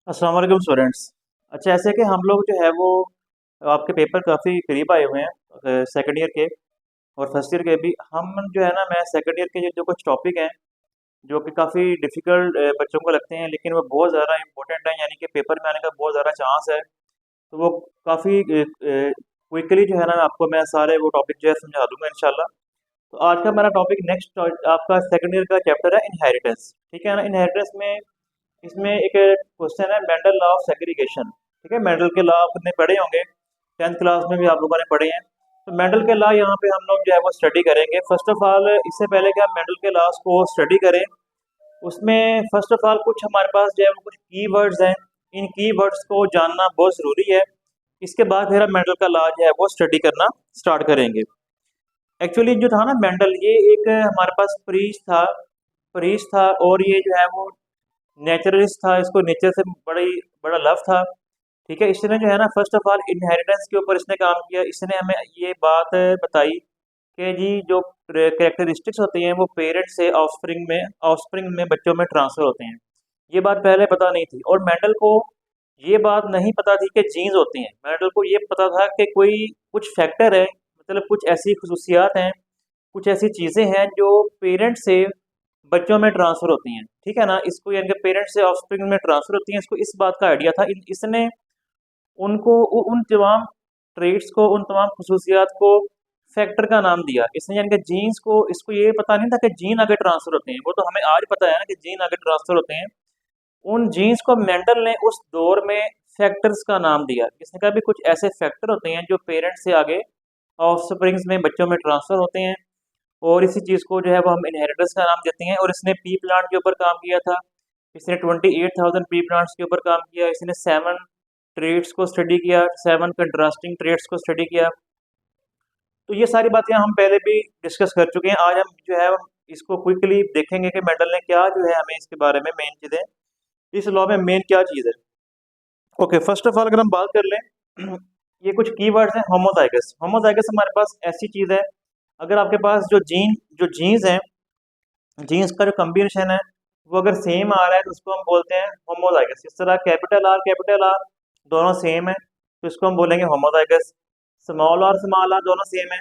अस्सलाम वालेकुम स्टूडेंट्स। अच्छा, ऐसे कि हम लोग जो है वो आपके पेपर काफ़ी करीब आए हुए हैं सेकंड ईयर के और फर्स्ट ईयर के भी। हम जो है ना, मैं सेकंड ईयर के जो जो कुछ टॉपिक हैं जो कि काफ़ी डिफ़िकल्ट बच्चों को लगते हैं, लेकिन वो बहुत ज़्यादा इंपॉर्टेंट हैं, यानी कि पेपर में आने का बहुत ज़्यादा चांस है। तो वो काफ़ी क्विकली जो है ना, आपको मैं सारे वो टॉपिक जो है समझा दूंगा इंशाल्लाह। तो आज का मेरा टॉपिक नेक्स्ट आपका सेकंड ईयर का चैप्टर है इनहेरिटेंस। ठीक है ना। इनहेरिटेंस में इसमें एक क्वेश्चन है मेंडल लॉ ऑफ सेग्रीगेशन। ठीक है, मेंडल के लॉ आपने पढ़े होंगे, 10th क्लास में भी आप लोगों ने पढ़े हैं। तो मेंडल के लॉ यहाँ पे हम लोग जो है वो स्टडी करेंगे। फर्स्ट ऑफ ऑल, इससे पहले कि हम मेंडल के लॉस को स्टडी करें, उसमें फर्स्ट ऑफ ऑल कुछ हमारे पास जो है वो कुछ की वर्ड्स हैं। इन की वर्ड्स को जानना बहुत ज़रूरी है। इसके बाद फिर हम मेंडल का लॉ जो है वो स्टडी करना स्टार्ट करेंगे। एक्चुअली जो था ना मेंडल, ये एक हमारे पास प्रीस्ट था और ये जो है वो नेचुरलिस्ट था। इसको नेचर से बड़ी बड़ा लव था। ठीक है, इसने जो है ना फर्स्ट ऑफ ऑल इनहेरिटेंस के ऊपर इसने काम किया। इसने हमें ये बात बताई कि जी जो कैरेक्टरिस्टिक्स होती हैं वो पेरेंट से ऑफस्प्रिंग में बच्चों में ट्रांसफर होते हैं। ये बात पहले पता नहीं थी और मेंडल को ये बात नहीं पता थी कि जीन्स होती हैं। मेंडल को ये पता था कि कोई कुछ फैक्टर है, मतलब कुछ ऐसी खसूसियात हैं, कुछ ऐसी चीज़ें हैं जो पेरेंट से बच्चों में ट्रांसफ़र होती हैं। ठीक है ना, इसको यानी कि पेरेंट से ऑफस्प्रिंग में ट्रांसफ़र होती हैं। इसको इस बात का आइडिया था। इसने उनको उन तमाम ट्रेड्स को, उन तमाम खसूसियात को फैक्टर का नाम दिया इसने। यानी कि जीन्स को, इसको ये पता नहीं था कि जीन आगे ट्रांसफ़र होते हैं। वो तो हमें आज पता है ना कि जीन आगे ट्रांसफ़र होते हैं। उन जीन्स को मेंडल ने उस दौर में फैक्टर्स का नाम दिया। इसने कहा भी कुछ ऐसे फैक्टर होते हैं जो पेरेंट्स से आगे ऑफस्प्रिंग्स में बच्चों में ट्रांसफ़र होते हैं और इसी चीज़ को जो है वो हम इनहेरिटेंस का नाम देते हैं। और इसने पी प्लांट के ऊपर काम किया था। इसने 28,000 पी प्लांट्स के ऊपर काम किया। इसने 7 ट्रेड्स को स्टडी किया, 7 कंट्रास्टिंग ट्रेड्स को स्टडी किया। तो ये सारी बातें हम पहले भी डिस्कस कर चुके हैं। आज हम जो है इसको क्विकली देखेंगे कि मेंडल ने क्या जो है हमें इसके बारे में मेन चीज़ें, इस लॉ में मेन क्या चीज़ है। ओके, फर्स्ट ऑफ ऑल अगर हम बात कर लें ये कुछ कीवर्ड्स हैं। होमोजाइगस। होमोजाइगस हमारे पास ऐसी चीज़ है, अगर आपके पास जो जीन्स हैं, जीन्स का जो कम्बिनेशन है वो अगर सेम आ रहा है तो उसको हम बोलते हैं होमोजाइगस। इस तरह कैपिटल आर दोनों सेम है तो इसको हम बोलेंगे होमोजाइगस। स्मॉल आर दोनों सेम है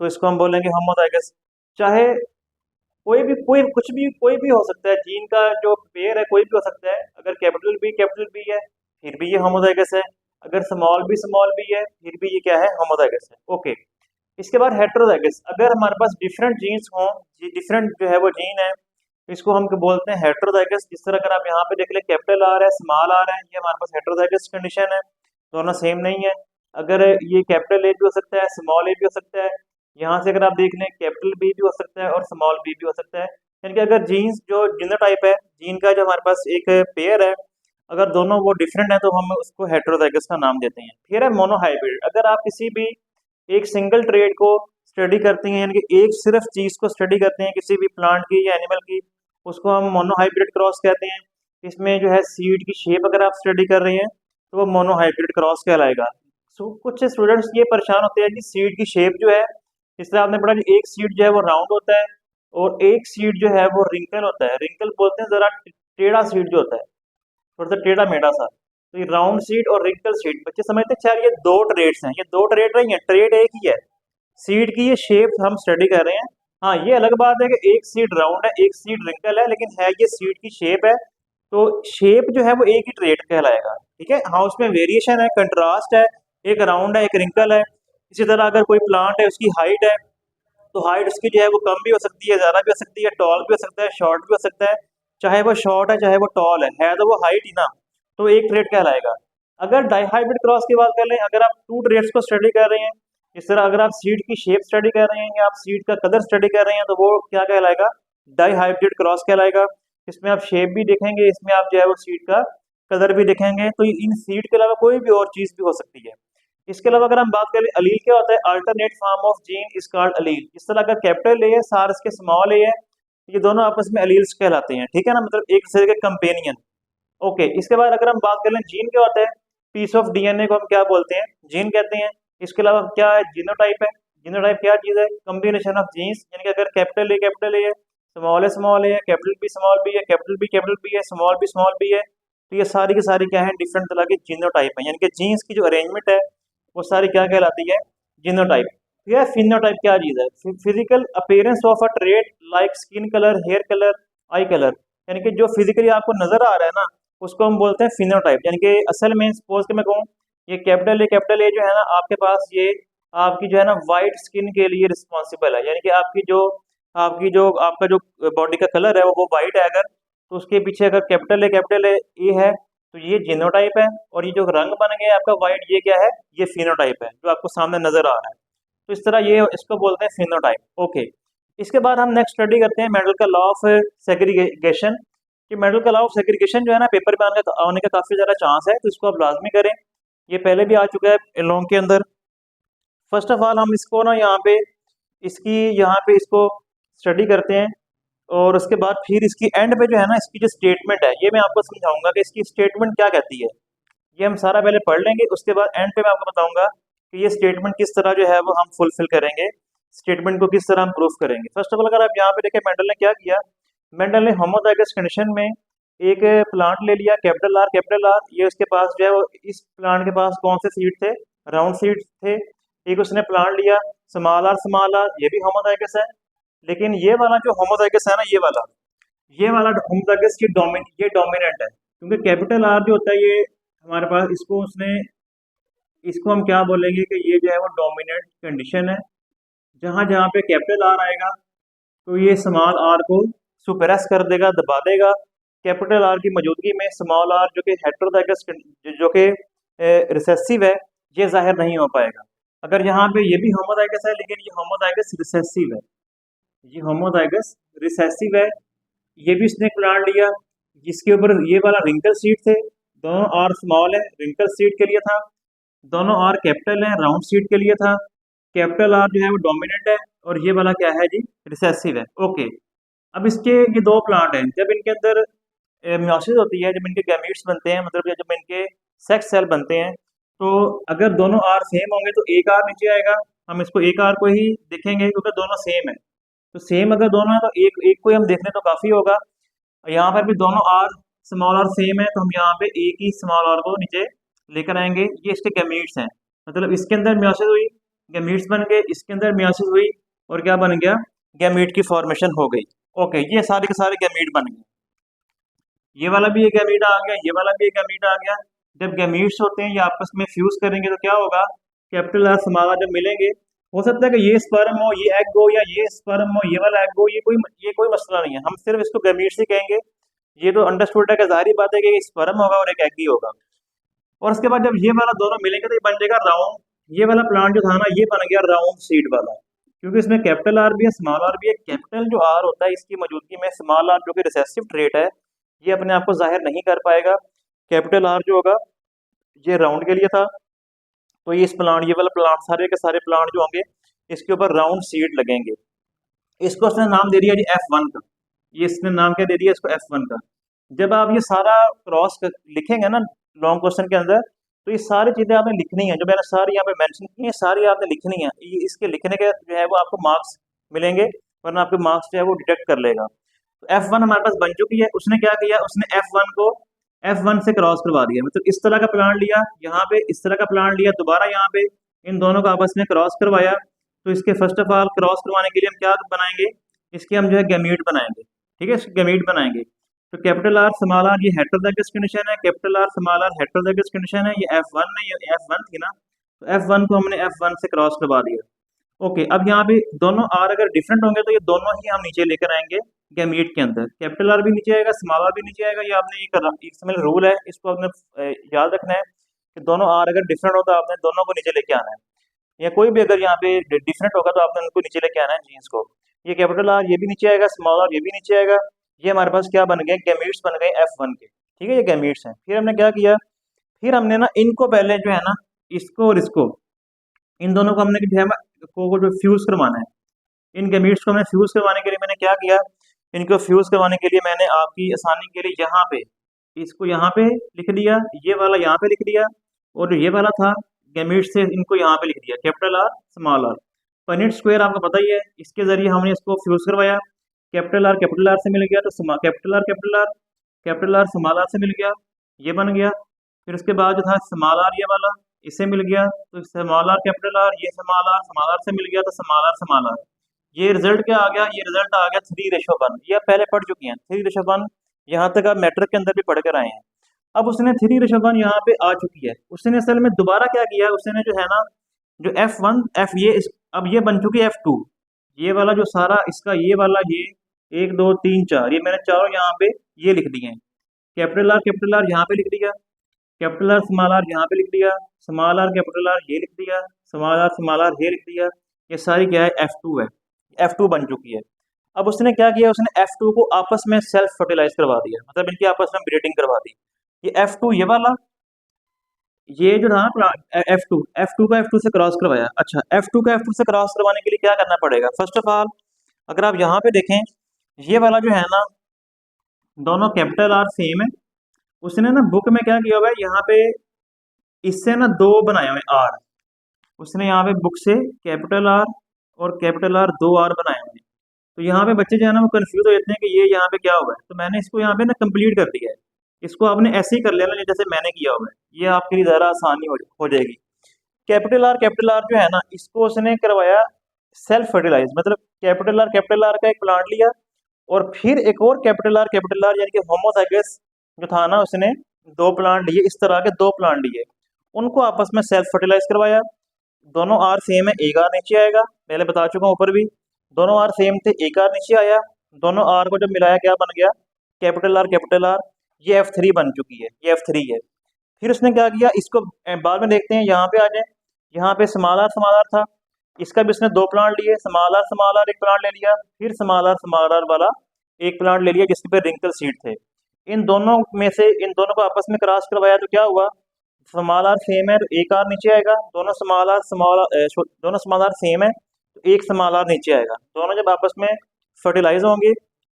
तो इसको हम बोलेंगे होमोजाइगस। चाहे कोई भी हो सकता है, जीन का जो पेयर है कोई भी हो सकता है। अगर कैपिटल बी है फिर भी ये होमोजाइगस है। अगर स्मॉल बी है फिर भी ये क्या है, होमोजाइगस है। ओके, इसके बाद हेट्रोजाइगस। अगर हमारे पास डिफरेंट जीन्स हों, डिफरेंट जो है वो जीन है, इसको हम बोलते हैं हेट्रोजाइगस। जिस तरह अगर आप यहाँ पे देख ले, कैपिटल आर है, स्मॉल आर है, ये हमारे पास हेट्रोजाइगस कंडीशन है, दोनों सेम नहीं है। अगर ये कैपिटल ए भी हो सकता है, स्मॉल ए भी हो सकता है। यहाँ से अगर आप देख लें, कैपिटल बी भी हो सकता है और स्मॉल बी भी हो सकता है। यानी कि अगर जीन्स जो जीनोटाइप है, जीन का जो हमारे पास एक पेयर है, अगर दोनों वो डिफरेंट है तो हम उसको हेट्रोजाइगस का नाम देते हैं। फिर है मोनोहाइब्रिड। अगर आप किसी भी एक सिंगल ट्रेड को स्टडी करते हैं, यानी कि एक सिर्फ चीज़ को स्टडी करते हैं किसी भी प्लांट की या एनिमल की, उसको हम मोनोहाइब्रिड क्रॉस कहते हैं। इसमें जो है सीड की शेप अगर आप स्टडी कर रहे हैं तो वो मोनोहाइब्रिड क्रॉस कहलाएगा। सो कुछ स्टूडेंट्स ये परेशान होते हैं कि सीड की शेप जो है, इस तरह आपने पढ़ा कि एक सीड जो है वो राउंड होता है और एक सीड जो है वो रिंकल होता है। रिंकल बोलते हैं ज़रा टेढ़ा सीड जो होता है, थोड़ा सा टेढ़ा मेढ़ा सा। तो ये राउंड सीड और रिंकल सीड बच्चे समझते हैं यार ये दो ट्रेड्स हैं। ये दो ट्रेड नहीं है, ट्रेड एक ही है। सीड की ये शेप हम स्टडी कर रहे हैं। हाँ, ये अलग बात है कि एक सीड राउंड है, एक सीड रिंकल है, लेकिन है ये सीड की शेप है। तो शेप जो है वो एक ही ट्रेड कहलाएगा। ठीक है, हाँ उसमें वेरिएशन है, कंट्रास्ट है, एक राउंड है, एक रिंकल है। इसी तरह अगर कोई प्लांट है, उसकी हाइट है, तो हाइट उसकी जो है वो कम भी हो सकती है, ज़्यादा भी हो सकती है, टॉल भी हो सकता है, शॉर्ट भी हो सकता है। चाहे वो शॉर्ट है चाहे वो टॉल है तो वो हाइट ही ना। तो एक ट्रेड कहलाएगा। अगर डाइहाइब्रिड क्रॉस की बात कर लें, अगर आप टू ट्रेड्स को स्टडी कर रहे हैं, इस तरह अगर आप सीड की शेप स्टडी कर रहे हैं या आप सीड का कलर स्टडी कर रहे हैं, तो वो क्या कहलाएगा, डाइहाइब्रिड क्रॉस कहलाएगा। इसमें आप शेप भी देखेंगे, इसमें आप जो है वो सीड का कलर भी देखेंगे। तो इन सीड के अलावा कोई भी और चीज़ भी हो सकती है। इसके अलावा अगर हम बात करें अलील क्या होता है, alternate form of gene is called allele. इस तरह अगर कैपिटल ए है, सार इसके स्मॉल ए है, ये दोनों आपस में अलील्स कहलाते हैं। ठीक है ना, मतलब एक दूसरे के कंपेनियन। ओके, इसके बाद अगर हम बात कर लें जीन क्या होता है, पीस ऑफ डीएनए को हम क्या बोलते हैं, जीन कहते हैं। इसके अलावा क्या है, जीनोटाइप है। जीनोटाइप क्या चीज़ है, कम्बिनेशन ऑफ जीन्स। यानी कि अगर कैपिटल ए है, स्मॉल है, कैपिटल बी है, स्मॉल बी है, स्मॉल बी है, तो ये सारी की सारी क्या है, डिफरेंट तरह के जीनोटाइप है, यानी कि जीन्स की जो अरेंजमेंट है वो सारी क्या कहलाती है, जीनोटाइप। तो यह फिनोटाइप क्या चीज़ है, physical appearance of a trait like skin colour, hair colour, eye colour, यानी कि जो फिजिकली आपको नजर आ रहा है ना उसको हम बोलते हैं फिनोटाइप। यानी कि असल में सपोज कि मैं कहूँ ये कैपिटल ए जो है ना आपके पास, ये आपकी जो है ना वाइट स्किन के लिए रिस्पॉन्सिबल है, यानी कि आपकी जो आपका जो बॉडी का कलर है वो वाइट है अगर, तो उसके पीछे अगर कैपिटल ए है तो ये जीनोटाइप है, और ये जो रंग बन गया है आपका वाइट, ये क्या है, ये फिनोटाइप है जो आपको सामने नजर आ रहा है। तो इस तरह ये इसको बोलते हैं फिनोटाइप। ओके, इसके बाद हम नेक्स्ट स्टडी करते हैं मेडल का लॉ ऑफ सेग्रीगेशन। कि मेडल का लॉ ऑफ सेग्रीगेशन जो है ना पेपर में आने का काफी ज्यादा चांस है, तो इसको आप लाजमी करें। ये पहले भी आ चुका है लॉन्ग के अंदर। फर्स्ट ऑफ ऑल हम इसको ना यहाँ पे इसको स्टडी करते हैं, और उसके बाद फिर इसकी एंड पे जो है ना इसकी जो स्टेटमेंट है ये मैं आपको समझाऊंगा कि इसकी स्टेटमेंट क्या कहती है। ये हम सारा पहले पढ़ लेंगे, उसके बाद एंड पे मैं आपको बताऊंगा कि ये स्टेटमेंट किस तरह जो है वो हम फुलफिल करेंगे, स्टेटमेंट को किस तरह हम प्रूफ करेंगे। फर्स्ट ऑफ ऑल अगर आप यहाँ पे देखें मेंडल ने क्या किया, मेंडल ने होमोजाइगस कंडीशन में एक प्लांट ले लिया कैपिटल आर, ये उसके पास जो है वो, इस प्लांट के पास कौन से सीड थे, राउंड सीड थे। एक उसने प्लांट लिया स्मॉल आर, ये भी होमोजाइगस है। लेकिन ये वाला जो होमोजाइगस है ना, ये वाला होमोजाइगस ये डोमिनेंट है, क्योंकि कैपिटल आर जो होता है ये हमारे पास, इसको हम क्या बोलेंगे कि ये जो है वो डोमिनेंट कंडीशन है। जहां जहां पे कैपिटल आर आएगा तो ये स्मॉल आर को सुप्रेस कर देगा, दबा देगा। कैपिटल आर की मौजूदगी में स्मॉल आर जो कि हेटेरोजाइगस, जो कि रिसेसिव है, ये जाहिर नहीं हो पाएगा। अगर यहाँ पे ये भी होमोजाइगस है लेकिन ये होमोजाइगस रिसेसिव है, ये होमोजाइगस रिसेसिव है, ये भी इसने प्लांट लिया जिसके ऊपर ये वाला रिंकल सीड थे, दोनों आर स्मॉल है रिंकल सीड के लिए था, दोनों आर कैपिटल है राउंड सीड के लिए था। कैपिटल आर जो है वो डोमिनेंट है और ये वाला क्या है जी, रिसेसिव है। ओके, अब इसके ये दो प्लांट हैं, जब इनके अंदर मियोसिस होती है, जब इनके गैमीट्स बनते हैं, मतलब जब इनके सेक्स सेल बनते हैं, तो अगर दोनों आर सेम होंगे तो एक आर नीचे आएगा, हम इसको एक आर को ही देखेंगे क्योंकि दोनों सेम है। तो सेम अगर दोनों है तो एक एक को ही हम देख लें तो काफ़ी होगा। यहाँ पर भी दोनों आर स्मॉल आर सेम है, तो हम यहाँ पे एक ही स्मॉल आर को नीचे लेकर आएंगे। ये इसके गैमीट्स हैं, मतलब इसके अंदर मियोसिस हुई, गैमीट्स बन गए, इसके अंदर मियोसिस हुई और क्या बन गया, गैमीट की फॉर्मेशन हो गई। ओके, ये सारे के सारे गैमीट बन गए, ये वाला भी एक गैमीट आ गया, ये वाला भी एक गैमीट आ गया। जब गैमीट्स होते हैं ये आपस में फ्यूज करेंगे तो क्या होगा, कैपिटल आर स्मॉल आर जब मिलेंगे, हो सकता है कि ये स्पर्म हो, ये एग हो, या ये स्पर्म हो, ये वाला एग हो, ये कोई मसला नहीं है, हम सिर्फ इसको गैमीट्स ही कहेंगे। ये तो अंडरस्टूड है कि जाहिर बात है कि एक स्पर्म होगा और एक एग ही होगा। और उसके बाद जब ये वाला दोनों मिलेंगे तो ये बन जाएगा राउंड, ये वाला प्लांट जो था ना ये बन गया राउंड सीड वाला, क्योंकि इसमें कैपिटल आर भी है स्मॉल आर भी है। कैपिटल जो आर होता है इसकी मौजूदगी में स्मॉल आर जो कि रिसेसिव ट्रेट है ये अपने आप को जाहिर नहीं कर पाएगा। कैपिटल आर जो होगा ये राउंड के लिए था, तो ये ये वाला प्लांट, सारे के सारे प्लांट जो होंगे इसके ऊपर राउंड सीड लगेंगे। इसको उसने नाम दे दिया जी F1 का, ये इसने नाम क्या दे दिया इसको F1 का। जब आप ये सारा लिखेंगे ना लॉन्ग क्वेश्चन के अंदर, तो ये सारी चीज़ें आपने लिखनी है, जो मैंने सारी यहाँ पे मेंशन की है सारी आपने लिखनी है। इसके लिखने के जो है वो आपको मार्क्स मिलेंगे, वरना आपके मार्क्स जो है वो डिटेक्ट कर लेगा। तो F1 हमारे पास बन चुकी है, उसने क्या किया, उसने F1 को F1 से क्रॉस करवा दिया, मतलब इस तरह का प्लान लिया यहाँ पे, इस तरह का प्लान लिया, दोबारा यहाँ पे इन दोनों को आपस में क्रॉस करवाया। तो इसके फर्स्ट ऑफ ऑल क्रॉस करवाने के लिए हम क्या बनाएंगे, इसके हम जो है गैमीट बनाएंगे, ठीक है, इसके गैमीट बनाएंगे। तो कैपिटल आर स्मॉल आर ये हेटेरोजाइगस कंडीशन है, capital R small R heterozygous condition है, ये F1 है, ये F1 थी ना, तो F1 को हमने F1 से क्रॉस करवा दिया। ओके, अब यहाँ पे दोनों आर अगर डिफरेंट होंगे तो ये दोनों ही हम नीचे लेकर आएंगे गैमीट के अंदर, कैपिटल आर भी नीचे आएगा स्मॉल आर भी नीचे आएगा। ये आपने एक समय रूल है, इसको आपने याद रखना है कि दोनों आर अगर डिफरेंट हो तो आपने दोनों को नीचे लेके आना है, या कोई भी अगर यहाँ पे डिफरेंट होगा तो आपने उनको नीचे लेके आना है जीन्स को। ये कैपिटल आर ये भी नीचे आएगा, स्मॉल आर ये भी नीचे आएगा। ये हमारे पास क्या बन गए, गैमीट्स बन गए F1 के, ठीक है, ये गैमीट्स हैं। फिर हमने क्या किया, फिर हमने ना इनको पहले जो है ना इसको और इसको, इन दोनों को हमने जो है को जो फ्यूज करवाना है, इन गैमीट्स को हमने फ्यूज करवाने के लिए मैंने क्या किया, इनको फ्यूज करवाने के लिए मैंने आपकी आसानी के लिए यहाँ पे इसको यहाँ पे लिख लिया, ये वाला यहाँ पे लिख लिया, और जो ये वाला था गैमीट्स से इनको यहाँ पे लिख दिया capital R small R. Punnett square आपको पता ही है, इसके जरिए हमने इसको फ्यूज करवाया, कैपिटल आर से मिल गया तो कैपिटल आर स्मॉल आर से मिल गया, ये बन गया। फिर उसके बाद जो था स्मॉल आर ये वाला, इससे मिल गया तो स्मॉल आर कैपिटल आर, ये स्मॉल आर से मिल गया तो स्मॉल आर। ये रिजल्ट क्या आ गया, ये रिजल्ट आ गया 3:1। ये आप पहले पढ़ चुकी हैं 3:1, यहाँ तक आप मैट्रिक के अंदर भी पढ़ कर आए हैं। अब उसने 3:1 यहाँ पे आ चुकी है, उसने असल में दोबारा क्या किया, उसने जो है ना जो F1 F ये अब ये बन चुकी है F2। ये वाला जो सारा इसका ये वाला ये 1 2 3 4 ये मैंने चारों यहाँ पे ये लिख दिए हैं। कैपिटल आर यहाँ पे लिख दिया, कैपिटल आर स्मॉल आर यहाँ पे लिख दिया, स्मॉल आर कैपिटल आर ये लिख दिया, स्मॉल आर ये लिख दिया। ये सारी क्या है F2 है, F2 बन चुकी है। अब उसने क्या किया, उसने F2 को आपस में सेल्फ फर्टिलाइज करवा दिया, मतलब इनकी आपस में ब्रीडिंग करवा दी। ये F2 ये वाला, ये जो था ना F2 का F2 से क्रॉस करवाया। अच्छा, F2 का F2 से क्रॉस करवाने के लिए क्या करना पड़ेगा, फर्स्ट ऑफ ऑल अगर आप यहाँ पे देखें, ये वाला जो है ना दोनों कैपिटल आर सेम है। उसने ना बुक में क्या किया हुआ है, यहाँ पे इससे ना दो बनाए हुए आर, उसने यहाँ पे बुक से कैपिटल आर और कैपिटल आर दो आर बनाए हुए हैं। तो यहाँ पे बच्चे जो है ना वो कंफ्यूज हो जाते हैं कि ये यहाँ पे क्या हुआ है, तो मैंने इसको यहाँ पे ना कंप्लीट कर दिया है। इसको आपने ऐसे ही कर लेना जैसे मैंने किया हुआ है, ये आपके लिए ज़रा आसानी हो जाएगी। कैपिटल आर जो है ना इसको उसने करवाया सेल्फ फर्टिलाइज, मतलब कैपिटल आर का एक प्लांट लिया और फिर एक और कैपिटल आर यानी कि होमोजाइगस जो था ना, उसने दो प्लांट लिए, इस तरह के दो प्लांट लिए, उनको आपस में सेल्फ फर्टिलाइज करवाया। दोनों आर सेम है, एक आर नीचे आएगा, पहले बता चुका हूँ ऊपर भी। दोनों आर सेम थे, एक आर नीचे आया, दोनों आर को जब मिलाया क्या बन गया, कैपिटल आर। ये F3 बन चुकी है, ये F3 है। फिर उसने क्या किया, इसको बाद में देखते हैं, यहाँ पे आ जाए। यहाँ पे स्मॉल आर था, इसका भी उसने दो प्लांट लिए, स्मॉल आर एक प्लांट ले लिया, फिर स्मॉल आर वाला एक प्लांट ले लिया जिसके पे रिंकल सीड थे। इन दोनों में से इन दोनों को आपस में क्रॉस करवाया तो क्या हुआ, स्मॉल आर सेम है तो एक आर नीचे आएगा, दोनों स्मॉल आर सेम है तो एक स्मॉल आर नीचे आएगा। दोनों जब आपस में फर्टिलाइज होंगे,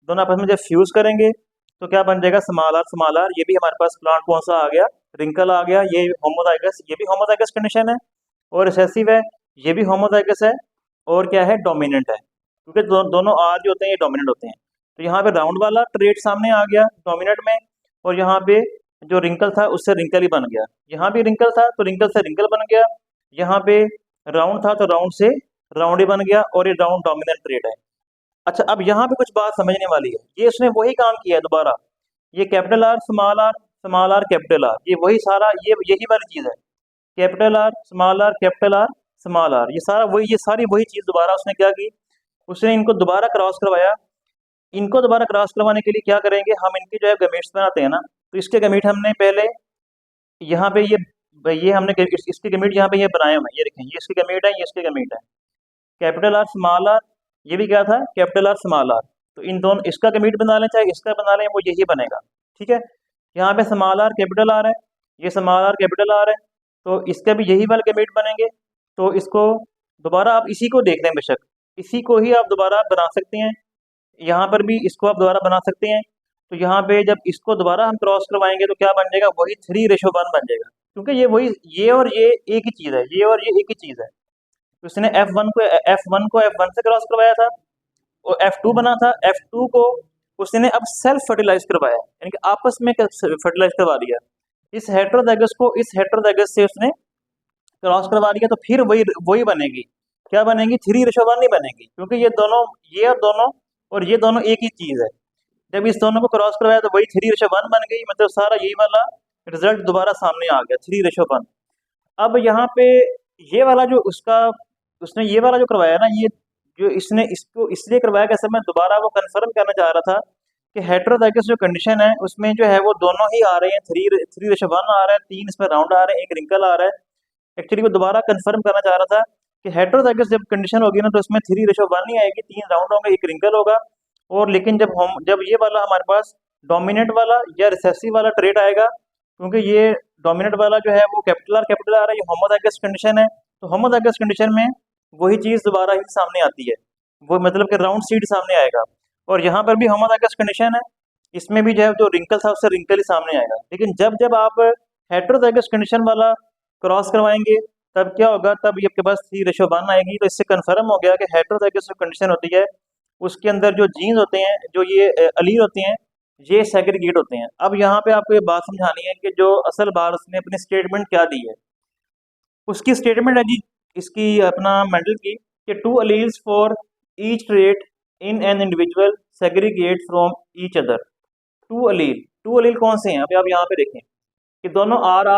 दोनों आपस में जब फ्यूज करेंगे तो क्या बन जाएगा, स्मॉल आर। ये भी हमारे पास प्लांट कौन सा आ गया, रिंकल आ गया। ये होमोजाइगस, ये भी होमोजाइगस कंडीशन है और रिसेसिव है, ये भी होमोजाइगस है और क्या है, डोमिनेंट है, क्योंकि दोनों आर जो होते हैं ये डोमिनेंट होते हैं। तो यहाँ पे राउंड वाला ट्रेट सामने आ गया डोमिनेंट में, और यहाँ पे जो रिंकल था उससे रिंकल ही बन गया। यहाँ भी रिंकल था तो रिंकल से रिंकल बन गया, यहाँ पे राउंड था तो राउंड से राउंड ही बन गया, और ये राउंड डोमिनेंट ट्रेट है। अच्छा, अब यहाँ पे कुछ बात समझने वाली है, ये उसने वही काम किया है दोबारा। ये capital R small R capital are, ये वही सारा ये यही वाली चीज़ है, कैपिटल आर स्मॉल आर, ये सारा वही, ये सारी वही चीज़ दोबारा उसने क्या की, उसने इनको दोबारा क्रॉस करवाया। इनको दोबारा क्रॉस करवाने के लिए क्या करेंगे, हम इनके जो है गमीट्स बनाते हैं ना, तो इसके गमीट हमने पहले यहाँ पे ये हमने इसके गमीट यहाँ पे ये बनाए हुए हैं, ये देखें, ये इसके गमीट है, ये इसके गमीट है, कैपिटल आर स्मॉल आर। ये भी क्या था, कैपिटल आर स्मॉल आर। तो इन दोनों, इसका कमिट बना लें चाहे इसका बना लें, वो यही बनेगा। ठीक है, यहाँ पे स्मॉल आर कैपिटल आर है, ये स्मॉल आर कैपिटल आर है, तो इसका भी यही वाले कमिट बनेंगे। तो इसको दोबारा आप इसी को देख लें, बेशक इसी को ही आप दोबारा बना सकते हैं, यहाँ पर भी इसको आप दोबारा बना सकते हैं। तो यहाँ पे जब इसको दोबारा हम क्रॉस करवाएंगे तो क्या बन जाएगा, वही 3:1 बन जाएगा, क्योंकि ये वही, ये और ये एक ही चीज़ है, ये और ये एक ही चीज़ है। तो उसने F1 से क्रॉस करवाया था और F2 बना था, F2 को उसने अब सेल्फ फर्टिलाइज करवाया, यानी कि आपस में फर्टिलाइज करवा दिया। इस हेटेरोजाइगस को इस हेटेरोजाइगस से उसने क्रॉस करवा दिया, तो फिर वही वही बनेगी, क्या बनेगी, 3:1 नहीं बनेगी, क्योंकि ये दोनों, ये और ये दोनों एक ही चीज़ है। जब इस दोनों को क्रॉस करवाया तो वही 3:1 बन गई, मतलब सारा यही वाला रिजल्ट दोबारा सामने आ गया 3:1। अब यहाँ पे ये वाला जो उसका उसने ये वाला जो करवाया ना, ये जो इसने इसको इसलिए करवाया कि असल में दोबारा वो कंफर्म करना चाह रहा था कि हेटेरोजाइगस जो कंडीशन है उसमें जो है वो दोनों ही आ रहे हैं, 3:1 आ रहा है, 3 इसमें राउंड आ रहे हैं, एक रिंकल आ रहा है। एक्चुअली वो दोबारा कंफर्म करना चाह रहा था कि हेटेरोजाइगस जब कंडीशन होगी ना तो इसमें 3:1 नहीं आएगी, 3 राउंड होंगे, एक रिंकल होगा। और लेकिन जब ये वाला हमारे पास डोमिनेंट वाला या रिसेसिव वाला ट्रेट आएगा, क्योंकि ये डोमिनेंट वाला जो है वो कैपिटल आर है, ये होमोजाइगस कंडीशन है, तो होमोजाइगस कंडीशन में वही चीज़ दोबारा ही सामने आती है, वो मतलब कि राउंड सीड सामने आएगा। और यहाँ पर भी होमोजाइगस कंडीशन है, इसमें भी जो है जो रिंकल था उससे रिंकल ही सामने आएगा। लेकिन जब जब आप हेटेरोजाइगस कंडीशन वाला क्रॉस करवाएंगे तब क्या होगा, तब ये आपके पास 3:1 आएगी। तो इससे कन्फर्म हो गया कि हेटेरोजाइगस जो कंडीशन होती है उसके अंदर जो जीन्स होते हैं, जो ये अलील होते हैं, ये सेग्रीगेट होते हैं। अब यहाँ पे आपको ये बात समझानी है कि जो असल बार उसने अपनी स्टेटमेंट क्या दी है। उसकी स्टेटमेंट है जी, इसकी अपना मेंडल की, कि two alleles for each trait in an individual segregate from each other. Two allele कौन से हैं? अभी आप यहाँ पे देखें कि दोनों आर,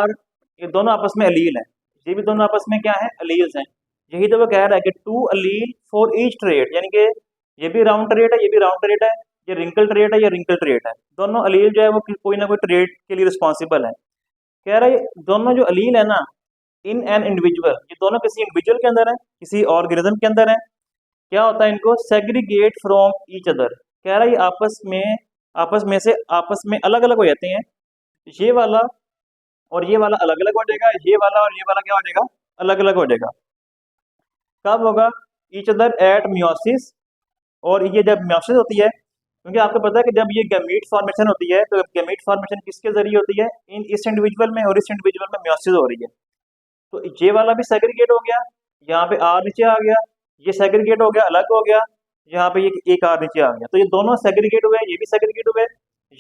ये दोनों आपस में अलील हैं। ये भी दोनों आपस में क्या है? अलील्स हैं। यही तो वो कह रहा है कि to Aleel for each trait, यानी कि ये भी राउंड ट्रेट है, ये भी राउंड ट्रेट है, ये रिंकल ट्रेट है, ये रिंकल ट्रेट है। दोनों अलील जो है वो कोई ना कोई ट्रेट के लिए रिस्पॉन्सिबल है। कह रहा है दोनों जो अलील है ना, इन एन इंडिविजुअल, ये दोनों किसी इंडिविजुअल के अंदर है, किसी ऑर्गेनिज्म के अंदर है। क्या होता है? इनको सेग्रीगेट फ्रॉम ईच अदर। कह रहा है ये आपस में अलग अलग हो जाते हैं। ये वाला और ये वाला अलग अलग हो जाएगा, ये वाला और ये वाला क्या हो जाएगा? अलग अलग हो जाएगा। कब होगा? Each other at meiosis. और ये जब मियोसिस होती है, क्योंकि आपको पता है कि जब ये गैमीट फॉर्मेशन होती है तो गैमीट फॉर्मेशन किसके जरिए होती है? इस इंडिविजुअल में और इस इंडिविजुअल में मियोसिस हो रही है। तो ये वाला भी सेग्रीगेट हो गया, यहाँ पे आर नीचे आ गया, ये सेग्रीगेट हो गया, अलग हो गया, यहाँ पे ये एक आर नीचे आ गया। तो ये दोनों सेग्रीगेट हुए, ये भी सेग्रीगेट हुए,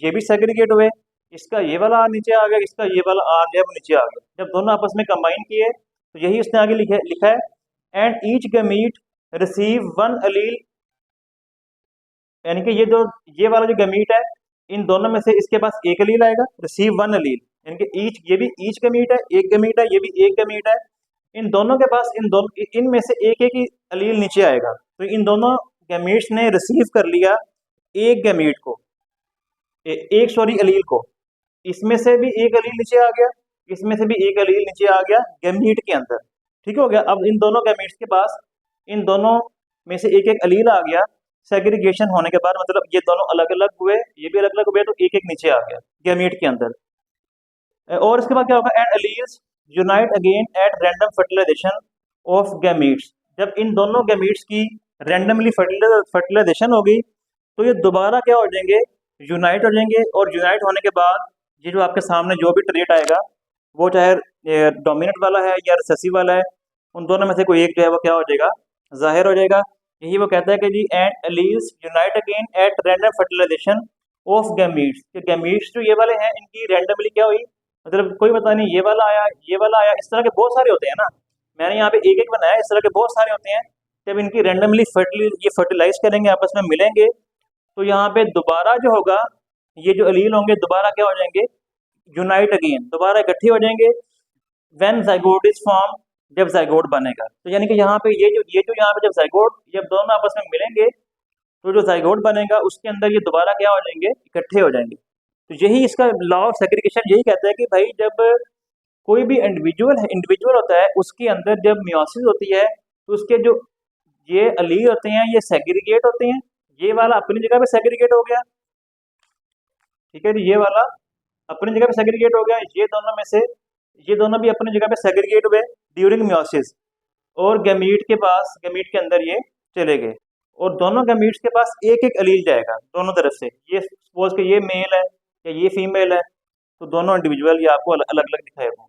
ये भी सेग्रीगेट हुए। इसका ये वाला आर नीचे आ गया, इसका ये वाला आर जो है वो नीचे आ गया। जब दोनों आपस में कंबाइन किए तो यही उसने आगे लिखा है, and each gamete receive one allele. यानी कि ये वाला जो गमीट है, इन दोनों में से इसके पास एक अलील आएगा, रिसीव वन अलील। यानी कि ईच, ये भी ईच गमीट है, एक गमीट है, ये भी एक गमीट है। इन दोनों के पास इनमें से एक एक ही अलील नीचे आएगा। तो इन दोनों गैमीट्स ने रिसीव कर लिया एक गैमीट को, एक सॉरी अलील को। इसमें से भी एक अलील नीचे आ गया, इसमें से भी एक अलील नीचे आ गया गैमीट के अंदर। ठीक हो गया? अब इन दोनों गैमीट्स के पास इन दोनों में से एक एक अलील आ गया। सेग्रीगेशन होने के बाद मतलब ये दोनों अलग अलग हुए, ये भी अलग अलग हुए, तो एक एक नीचे आ गया गैमीट के अंदर। और इसके बाद क्या होगा? And alleles unite again at random fertilization of gametes. जब इन दोनों गैमीट्स की रैंडमली फर्टिलाइजेशन होगी तो ये दोबारा क्या हो जाएंगे? यूनाइट हो जाएंगे। और यूनाइट होने के बाद ये जो आपके सामने जो भी ट्रेट आएगा, वो चाहे डोमिनेंट वाला है या रिसेसिव वाला है, उन दोनों में से कोई एक जो है वो क्या हो जाएगा? जाहिर हो जाएगा। यही वो कहता है कि जी and alleles unite again at random fertilization of gametes. कि गैमीट्स जो ये वाले हैं इनकी रैंडमली क्या हुई, मतलब कोई पता नहीं, ये वाला आया, ये वाला आया, इस तरह के बहुत सारे होते हैं ना। मैंने यहाँ पे एक एक बनाया, इस तरह के बहुत सारे होते हैं। जब इनकी रैंडमली ये फर्टिलाइज करेंगे, आपस में मिलेंगे, तो यहाँ पे दोबारा जो होगा, ये जो अलील होंगे दोबारा क्या हो जाएंगे? यूनाइट अगेन, दोबारा इकट्ठे हो जाएंगे। व्हेन जाइगोट इज फॉर्म, जब जाइगोट बनेगा। तो यानी कि यहाँ पे ये जो यहाँ पे जब जाइगोट, जब दोनों आपस में मिलेंगे तो जो जाइगोट बनेगा उसके अंदर ये दोबारा क्या हो जाएंगे? इकट्ठे हो जाएंगे। तो यही इसका लॉ ऑफ सेग्रीगेशन यही कहता है कि भाई जब कोई भी इंडिविजुअल होता है, उसके अंदर जब मियोसिस होती है तो उसके जो ये अलील होते हैं ये सेग्रीगेट होते हैं। ये वाला अपनी जगह पे सेग्रीगेट हो गया, ठीक है जी, ये वाला अपनी जगह पे सेग्रीगेट हो गया। ये दोनों भी अपनी जगह पे सेग्रीगेट हुए ड्यूरिंग मियोसिस, और गैमीट के अंदर ये चले गए। और दोनों गैमीट्स के पास एक एक अलील जाएगा दोनों तरफ से। ये सपोज कि ये मेल है या ये फीमेल है, तो दोनों इंडिविजुअल ये आपको अलग अलग दिखाएगा।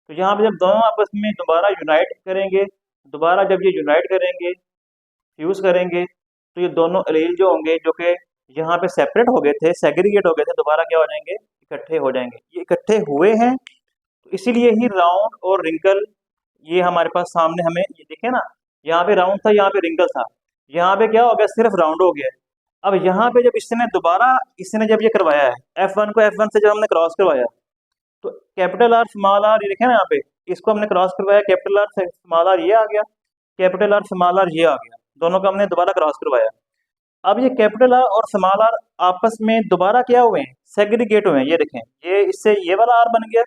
तो यहाँ पे जब दोनों आपस में दोबारा यूनाइट करेंगे, दोबारा जब ये यूनाइट करेंगे, फ्यूज करेंगे, तो ये दोनों अलील जो होंगे, जो कि यहाँ पे सेपरेट हो गए थे, सेग्रीगेट हो गए थे, दोबारा क्या हो जाएंगे? इकट्ठे हो जाएंगे। ये इकट्ठे हुए हैं, तो इसीलिए ही राउंड और रिंकल ये हमारे पास सामने हमें ये दिखे ना। यहाँ पे राउंड था, यहाँ पे रिंकल था, यहाँ पे क्या हो गया? सिर्फ राउंड हो गया। अब यहाँ पे जब इसने जब ये करवाया है F1 को, F1 से जब हमने क्रॉस करवाया, तो कैपिटल आर स्मॉल आर, ये देखे ना यहाँ पे, इसको हमने क्रॉस करवाया, कैपिटल आर से स्मॉल आर ये आ गया, कैपिटल आर स्मॉल आर ये आ गया, दोनों को हमने दोबारा क्रॉस करवाया। अब ये कैपिटल आर और स्मॉल आर आपस में दोबारा क्या हुए हैं? सेग्रीगेट हुए हैं। ये देखें, ये इससे ये वाला आर बन गया,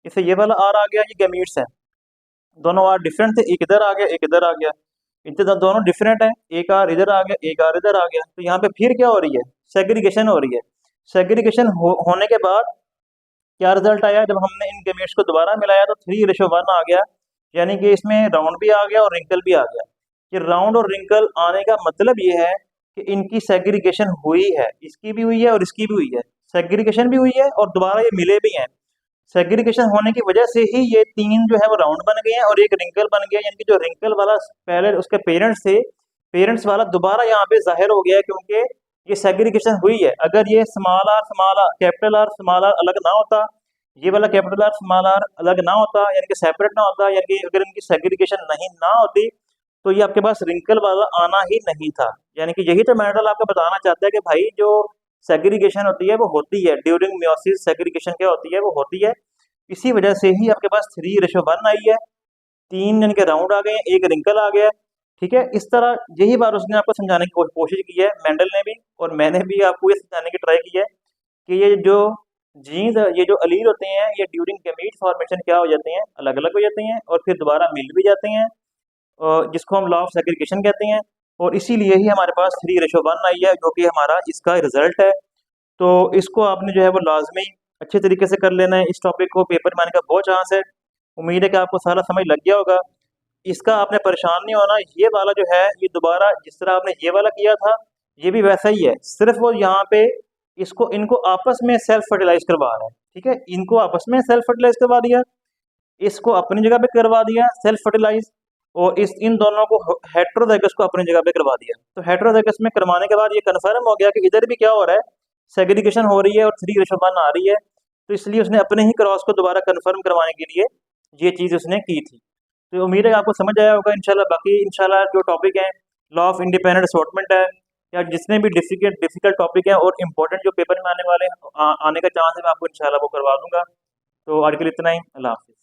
इससे ये वाला आर आ गया, ये गैमीट्स है। दोनों आर डिफरेंट थे, एक इधर आ गया, एक इधर आ गया, इधर दोनों डिफरेंट है, एक आर इधर आ गया, एक आर इधर आ गया। तो यहाँ पे फिर क्या हो रही है? सेग्रीगेशन हो रही है। सेग्रीगेशन होने के बाद क्या रिजल्ट आया? जब हमने इन गैमेट्स को दोबारा मिलाया तो 3:1 आ गया। यानी कि इसमें राउंड भी आ गया और रिंकल भी आ गया। ये राउंड और रिंकल आने का मतलब ये है कि इनकी सेग्रीगेशन हुई है, इसकी भी हुई है और इसकी भी हुई है। सेग्रीगेशन भी हुई है और दोबारा ये मिले भी हैं। सेग्रीगेशन होने की वजह से ही ये तीन जो है वो राउंड बन गए हैं और एक रिंकल बन गया। यानी कि जो रिंकल वाला पहले उसके पेरेंट्स थे, पेरेंट्स वाला दोबारा यहाँ पे जाहिर हो गया है, क्योंकि ये सेग्रीगेशन हुई है। अगर ये small R capital R small R अलग ना होता, ये वाला कैपिटल आर स्मॉल आर अलग ना होता, यानी कि सेपरेट ना होता, यानी कि अगर इनकी सेग्रीगेशन नहीं ना होती तो ये आपके पास रिंकल वाला आना ही नहीं था। यानी कि यही तो मेंडल आपको बताना चाहता है कि भाई जो सेग्रीगेशन होती है वो होती है ड्यूरिंग मियोसिस। सेग्रीगेशन क्या होती है? वो होती है। इसी वजह से ही आपके पास 3:1 आई है, 3 यानी कि राउंड आ गए हैं, 1 रिंकल आ गया है। ठीक है, इस तरह यही बात उसने आपको समझाने की कोशिश की है, मेंडल ने भी, और मैंने भी आपको ये समझाने की ट्राई की है कि ये जो जीन्स, ये जो अलील होते हैं, ये ड्यूरिंग गमीट फॉर्मेशन क्या हो जाते हैं, अलग अलग हो जाते हैं और फिर दोबारा मिल भी जाते हैं, जिसको हम लॉ ऑफ सेग्रीगेशन कहते हैं। और इसीलिए ही हमारे पास 3:1 आई है, जो कि हमारा इसका रिजल्ट है। तो इसको आपने जो है वो लाजमी अच्छे तरीके से कर लेना है। इस टॉपिक को पेपर में आने का बहुत चांस है। उम्मीद है कि आपको सारा समझ लग गया होगा। इसका आपने परेशान नहीं होना। ये वाला जो है ये दोबारा जिस तरह आपने ये वाला किया था, ये भी वैसा ही है, सिर्फ वो यहाँ पे इसको इनको आपस में सेल्फ फर्टिलाइज करवा रहा है। ठीक है, इनको आपस में सेल्फ फर्टिलाइज करवा दिया, इसको अपनी जगह पे करवा दिया सेल्फ फर्टिलाइज, और इस इन दोनों को हेट्रोजाइगस को अपनी जगह पे करवा दिया। तो हेट्रोजाइगस में करवाने के बाद ये कन्फर्म हो गया कि इधर भी क्या हो रहा है, सेग्रीगेशन हो रही है और 3:1 आ रही है। तो इसलिए उसने अपने ही क्रॉस को दोबारा कन्फर्म करवाने के लिए ये चीज़ उसने की थी। तो उम्मीद है कि आपको समझ आया होगा इंशाल्लाह। बाकी इंशाल्लाह जो टॉपिक है लॉ ऑफ इंडिपेंडेंट असॉर्टमेंट है, या जितने भी डिफिकल्ट डिफिकल्ट टॉपिक हैं और इम्पोर्टेंट जो पेपर में आने वाले आने का चांस है, मैं आपको इंशाल्लाह वो करवा दूंगा। तो आज के लिए इतना ही। अल्लाह हाफिज़।